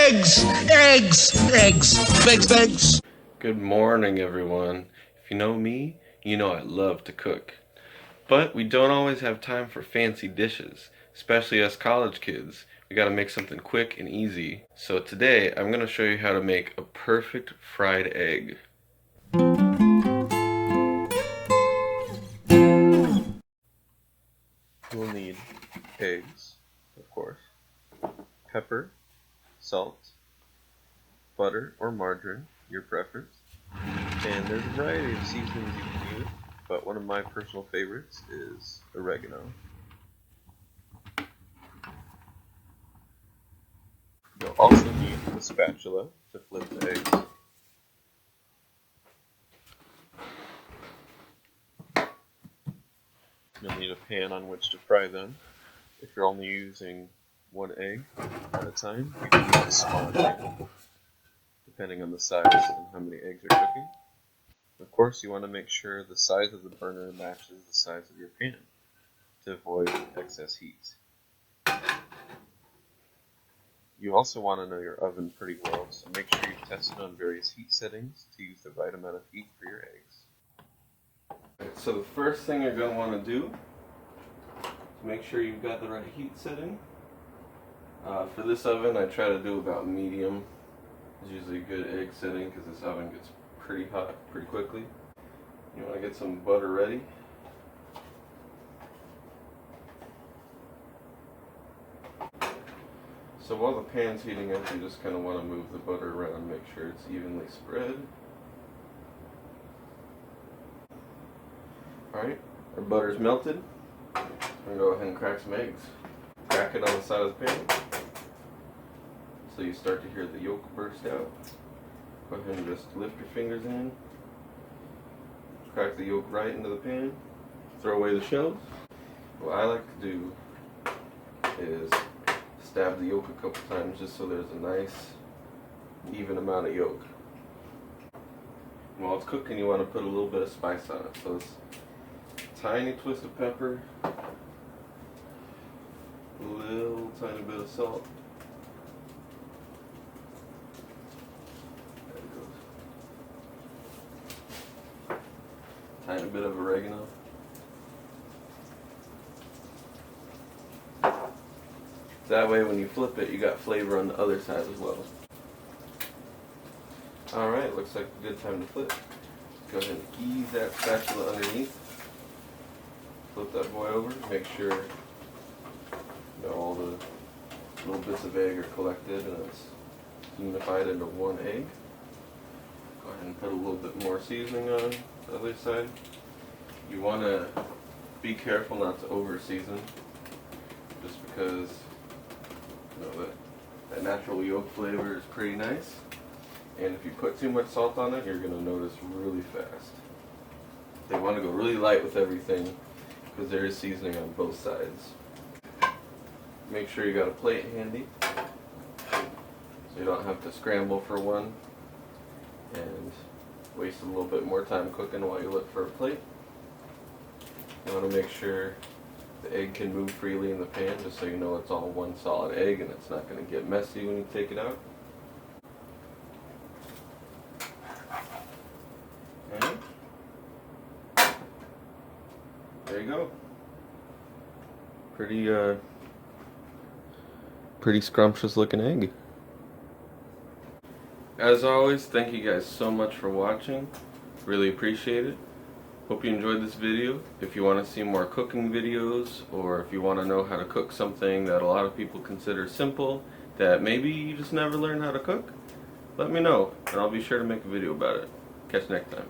Eggs! Eggs! Eggs! Eggs! Eggs! Good morning, everyone. If you know me, you know I love to cook. But we don't always have time for fancy dishes, especially as college kids. We gotta make something quick and easy. So today, I'm gonna show you how to make a perfect fried egg. We'll need eggs, of course, pepper, salt, butter or margarine, your preference. And there's a variety of seasonings you can use, but one of my personal favorites is oregano. You'll also need a spatula to flip the eggs. You'll need a pan on which to fry them. If you're only using one egg at a time, you can use a smaller pan, depending on the size and how many eggs you're cooking. Of course, you want to make sure the size of the burner matches the size of your pan to avoid excess heat. You also want to know your oven pretty well, so make sure you test it on various heat settings to use the right amount of heat for your eggs. Right, so the first thing you're going to want to do is make sure you've got the right heat setting. For this oven, I try to do about medium. It's usually a good egg setting because this oven gets pretty hot pretty quickly. You want to get some butter ready. So while the pan's heating up, you just kind of want to move the butter around, make sure it's evenly spread. Alright, our butter's melted. I'm going to go ahead and crack some eggs. Crack it on the side of the pan so you start to hear the yolk burst out. Go ahead and just lift your fingers in. Crack the yolk right into the pan. Throw away the shells. What I like to do is stab the yolk a couple times just so there's a nice even amount of yolk. And while it's cooking, you want to put a little bit of spice on it. So it's a tiny twist of pepper, a little tiny bit of salt. There it goes. Tiny bit of oregano. That way when you flip it, you got flavor on the other side as well. Alright, looks like a good time to flip. Go ahead and ease that spatula underneath. Flip that boy over, make sure all the little bits of egg are collected and it's unified into one egg. Go ahead and put a little bit more seasoning on the other side. You want to be careful not to over season, just because that natural yolk flavor is pretty nice, and if you put too much salt on it, you're going to notice really fast. They want to go really light with everything because there is seasoning on both sides. Make sure you got a plate handy so you don't have to scramble for one and waste a little bit more time cooking while you look for a plate. You want to make sure the egg can move freely in the pan, just so you know it's all one solid egg and it's not going to get messy when you take it out. And there you go. Pretty scrumptious looking egg. As always, thank you guys so much for watching. Really appreciate it. Hope you enjoyed this video. If you want to see more cooking videos, or if you want to know how to cook something that a lot of people consider simple, that maybe you just never learned how to cook, let me know, and I'll be sure to make a video about it. Catch you next time.